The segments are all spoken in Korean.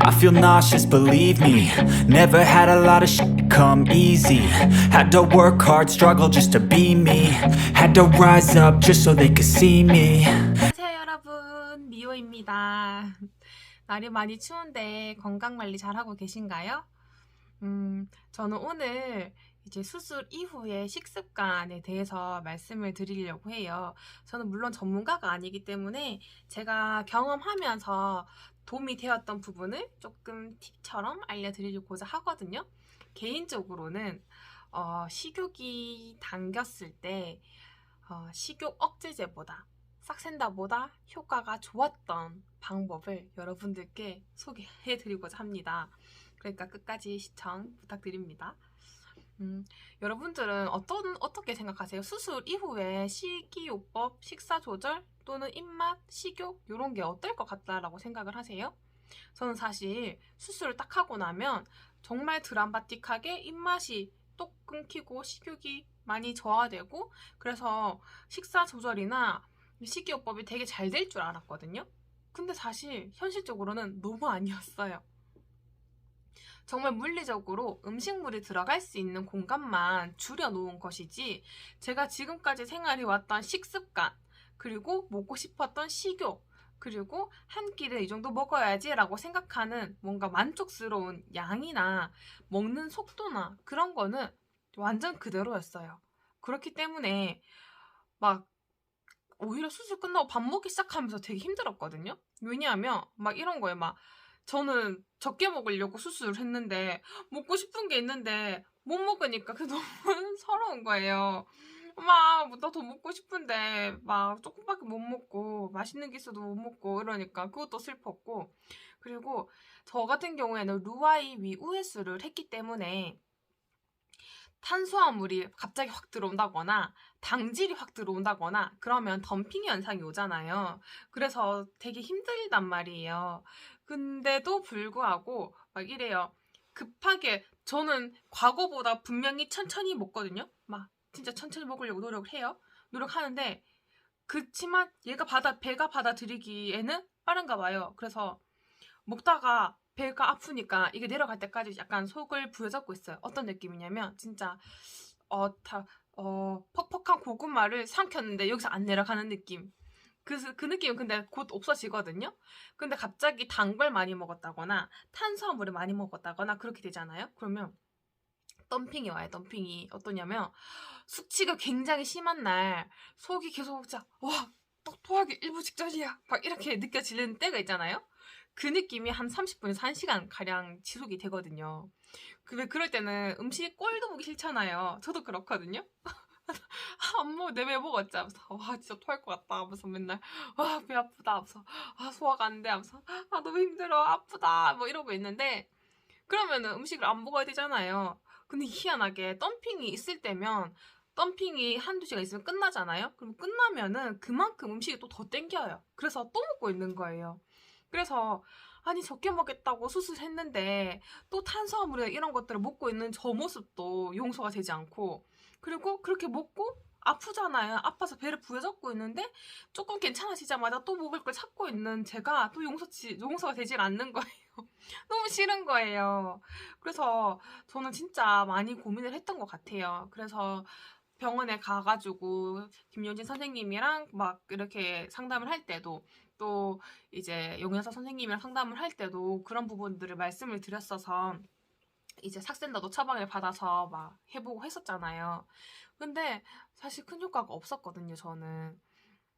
I feel nauseous, believe me. Never had a lot of shit come easy. Had to work hard, struggle just to be me. Had to rise up just so they could see me. 안녕하세요 여러분, 미호입니다. 날이 많이 추운데 건강관리 잘하고 계신가요? 저는 오늘 이제 수술 이후의 식습관에 대해서 말씀을 드리려고 해요. 저는 물론 전문가가 아니기 때문에 제가 경험하면서 도움이 되었던 부분을 조금 팁처럼 알려드리고자 하거든요. 개인적으로는 식욕이 당겼을 때 식욕 억제제보다 싹센다보다 효과가 좋았던 방법을 여러분들께 소개해드리고자 합니다. 그러니까 끝까지 시청 부탁드립니다. 여러분들은 어떻게 생각하세요? 수술 이후에 식이요법, 식사조절 또는 입맛, 식욕 이런 게 어떨 것 같다라고 생각을 하세요? 저는 사실 수술을 딱 하고 나면 정말 드라마틱하게 입맛이 또 끊기고 식욕이 많이 저하되고, 그래서 식사 조절이나 식이요법이 되게 잘 될 줄 알았거든요. 근데 사실 현실적으로는 너무 아니었어요. 정말 물리적으로 음식물이 들어갈 수 있는 공간만 줄여놓은 것이지, 제가 지금까지 생활해왔던 식습관, 그리고 먹고 싶었던 식욕, 그리고 한 끼를 이 정도 먹어야지 라고 생각하는 뭔가 만족스러운 양이나 먹는 속도나 그런 거는 완전 그대로였어요. 그렇기 때문에 막 오히려 수술 끝나고 밥 먹기 시작하면서 되게 힘들었거든요. 왜냐하면 막 이런 거에 막 저는 적게 먹으려고 수술을 했는데 먹고 싶은 게 있는데 못 먹으니까 그게 너무 서러운 거예요. 막 나 더 먹고 싶은데 막 조금밖에 못 먹고 맛있는 게 있어도 못 먹고 이러니까 그것도 슬펐고, 그리고 저 같은 경우에는 루아이 우회수를 했기 때문에 탄수화물이 갑자기 확 들어온다거나 당질이 확 들어온다거나 그러면 덤핑 현상이 오잖아요. 그래서 되게 힘들단 말이에요. 근데도 불구하고 막 이래요. 급하게 저는 과거보다 분명히 천천히 먹거든요. 막 진짜 천천히 먹으려고 노력을 해요. 노력하는데 그치만 배가 받아들이기에는 빠른가 봐요. 그래서 먹다가 배가 아프니까 이게 내려갈 때까지 약간 속을 부여잡고 있어요. 어떤 느낌이냐면 진짜 퍽퍽한 고구마를 삼켰는데 여기서 안 내려가는 느낌. 그 느낌은 근데 곧 없어지거든요. 근데 갑자기 단 걸 많이 먹었다거나 탄수화물을 많이 먹었다거나 그렇게 되잖아요. 그러면 덤핑이 와요. 덤핑이 어떠냐면 숙취가 굉장히 심한 날 속이 계속 진짜 토하기 일부 직전이야 막 이렇게 느껴지는 때가 있잖아요. 그 느낌이 한 30분에서 1시간 가량 지속이 되거든요. 그럴 때는 음식 꼴도 보기 싫잖아요. 저도 그렇거든요. 안 먹어, 내배 먹었지 하면서 진짜 토할 것 같다 하면서 맨날 배 아프다 하면서 소화가 안 돼 하면서 너무 힘들어 아프다 뭐 이러고 있는데, 그러면은 음식을 안 먹어야 되잖아요. 근데 희한하게 덤핑이 있을 때면 덤핑이 한두 시간 있으면 끝나잖아요. 그럼 끝나면은 그만큼 음식이 또 더 땡겨요. 그래서 또 먹고 있는 거예요. 그래서 아니 적게 먹겠다고 수술했는데 또 탄수화물이나 이런 것들을 먹고 있는 저 모습도 용서가 되지 않고, 그리고 그렇게 먹고 아프잖아요. 아파서 배를 부여잡고 있는데 조금 괜찮아지자마자 또 먹을 걸 찾고 있는 제가 또 용서가 되질 않는 거예요. 너무 싫은 거예요. 그래서 저는 진짜 많이 고민을 했던 것 같아요. 그래서 병원에 가가지고 김효진 선생님이랑 막 이렇게 상담을 할 때도, 또 이제 용여사 선생님이랑 상담을 할 때도 그런 부분들을 말씀을 드렸어서 이제 삭센다도 처방을 받아서 막 해보고 했었잖아요. 근데 사실 큰 효과가 없었거든요, 저는.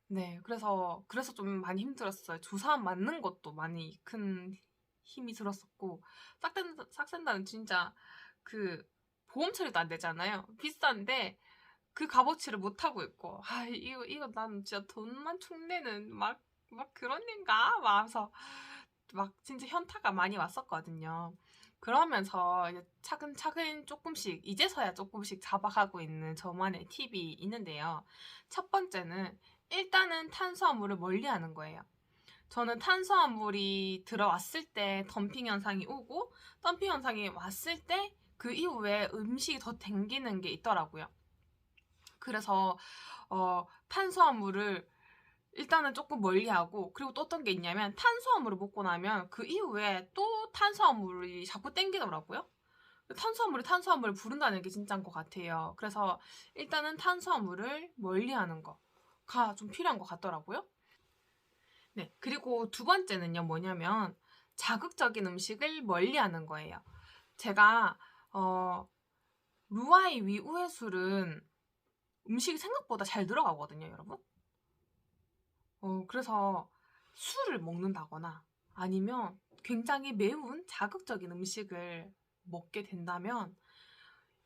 네, 그래서 좀 많이 힘들었어요. 주사 맞는 것도 많이 큰 힘이 들었었고, 싹센다는 진짜 그 보험 처리도 안 되잖아요. 비싼데 그 값어치를 못 하고 있고, 이거 난 진짜 돈만 축내는 막 그런 앤가? 막 하면서 막 진짜 현타가 많이 왔었거든요. 그러면서 이제 차근차근 조금씩, 이제서야 조금씩 잡아가고 있는 저만의 팁이 있는데요. 첫 번째는 일단은 탄수화물을 멀리하는 거예요. 저는 탄수화물이 들어왔을 때 덤핑 현상이 오고, 덤핑 현상이 왔을 때 그 이후에 음식이 더 땡기는 게 있더라고요. 그래서 탄수화물을 일단은 조금 멀리하고, 그리고 또 어떤 게 있냐면 탄수화물을 먹고 나면 그 이후에 또 탄수화물이 자꾸 땡기더라고요. 탄수화물을 부른다는 게 진짜인 것 같아요. 그래서 일단은 탄수화물을 멀리하는 거가 좀 필요한 것 같더라고요. 네, 그리고 두 번째는요, 뭐냐면 자극적인 음식을 멀리하는 거예요. 제가 루아이 위우해술은 음식이 생각보다 잘 들어가거든요, 여러분. 그래서 술을 먹는다거나 아니면 굉장히 매운 자극적인 음식을 먹게 된다면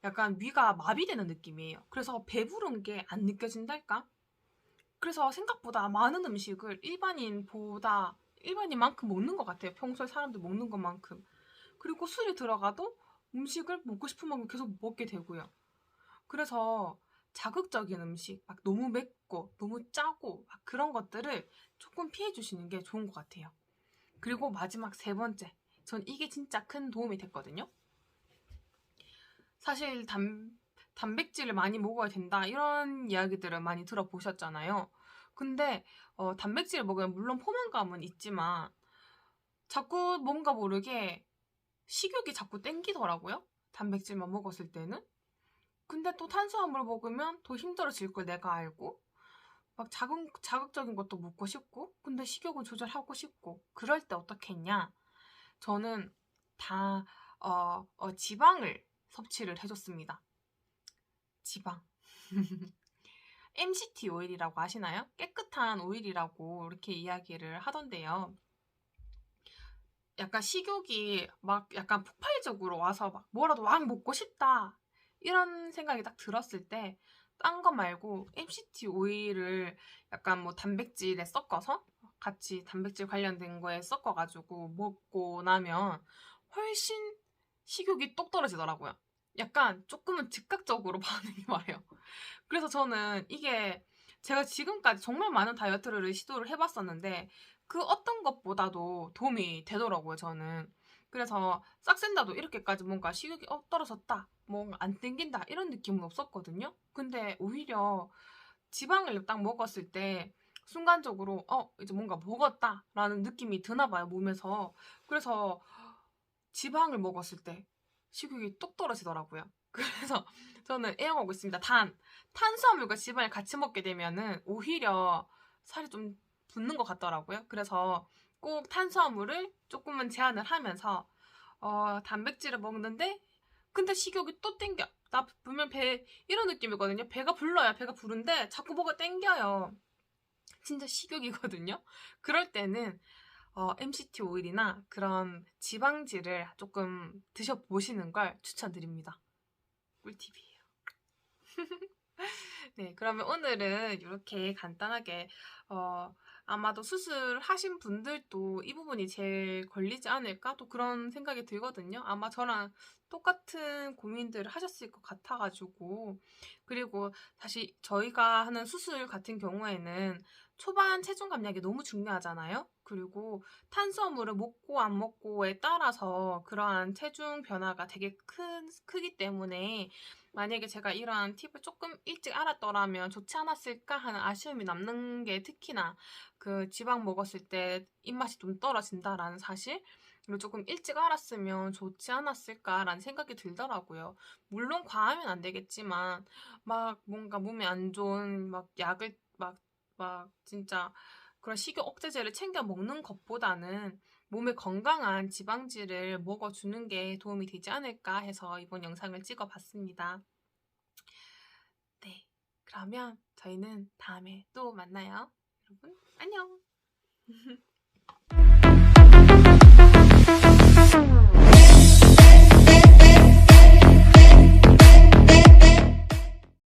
약간 위가 마비되는 느낌이에요. 그래서 배부른 게 안 느껴진달까? 그래서 생각보다 많은 음식을 일반인만큼 먹는 것 같아요. 평소에 사람들 먹는 것만큼. 그리고 술이 들어가도 음식을 먹고 싶은 만큼 계속 먹게 되고요. 그래서 자극적인 음식, 막 너무 맵고 너무 짜고 막 그런 것들을 조금 피해 주시는 게 좋은 것 같아요. 그리고 마지막 세 번째, 전 이게 진짜 큰 도움이 됐거든요. 사실 단백질을 많이 먹어야 된다 이런 이야기들을 많이 들어보셨잖아요. 근데 단백질을 먹으면 물론 포만감은 있지만 자꾸 뭔가 모르게 식욕이 자꾸 땡기더라고요. 단백질만 먹었을 때는. 근데 또 탄수화물을 먹으면 더 힘들어질 걸 내가 알고 막 자극적인 것도 먹고 싶고 근데 식욕은 조절하고 싶고 그럴 때 어떻게 했냐? 저는 다 지방을 섭취를 해줬습니다. 지방. MCT 오일이라고 아시나요? 깨끗한 오일이라고 이렇게 이야기를 하던데요. 약간 식욕이 막 약간 폭발적으로 와서 막 뭐라도 막 먹고 싶다. 이런 생각이 딱 들었을 때 딴 거 말고 MCT 오일을 약간 뭐 단백질에 섞어서 같이 단백질 관련된 거에 섞어가지고 먹고 나면 훨씬 식욕이 똑 떨어지더라고요. 약간 조금은 즉각적으로 반응이 와요. 그래서 저는 이게 제가 지금까지 정말 많은 다이어트를 시도를 해봤었는데 그 어떤 것보다도 도움이 되더라고요, 저는. 그래서 싹센다도 이렇게까지 뭔가 식욕이 떨어졌다, 뭔가 안 땡긴다 이런 느낌은 없었거든요. 근데 오히려 지방을 딱 먹었을 때 순간적으로 이제 뭔가 먹었다라는 느낌이 드나 봐요, 몸에서. 그래서 지방을 먹었을 때 식욕이 뚝 떨어지더라고요. 그래서 저는 애용하고 있습니다. 탄수화물과 지방을 같이 먹게 되면은 오히려 살이 좀 붙는 것 같더라고요. 그래서 꼭 탄수화물을 조금은 제한을 하면서 단백질을 먹는데 근데 식욕이 또 땡겨. 나 분명 이런 느낌이거든요. 배가 불러요. 배가 부른데 자꾸 뭐가 땡겨요. 진짜 식욕이거든요. 그럴 때는 MCT 오일이나 그런 지방질을 조금 드셔보시는 걸 추천드립니다. 꿀팁이에요. 네, 그러면 오늘은 이렇게 간단하게 아마도 수술하신 분들도 이 부분이 제일 걸리지 않을까? 또 그런 생각이 들거든요. 아마 저랑 똑같은 고민들을 하셨을 것 같아가지고 그리고 사실 저희가 하는 수술 같은 경우에는 초반 체중 감량이 너무 중요하잖아요. 그리고 탄수화물을 먹고 안 먹고에 따라서 그러한 체중 변화가 되게 크기 때문에 만약에 제가 이러한 팁을 조금 일찍 알았더라면 좋지 않았을까 하는 아쉬움이 남는 게 특히나 그 지방 먹었을 때 입맛이 좀 떨어진다라는 사실 을 조금 일찍 알았으면 좋지 않았을까라는 생각이 들더라고요. 물론 과하면 안 되겠지만 막 뭔가 몸에 안 좋은 막 약을 막 진짜 그런 식욕 억제제를 챙겨 먹는 것보다는 몸에 건강한 지방질을 먹어주는 게 도움이 되지 않을까 해서 이번 영상을 찍어봤습니다. 네, 그러면 저희는 다음에 또 만나요. 여러분, 안녕!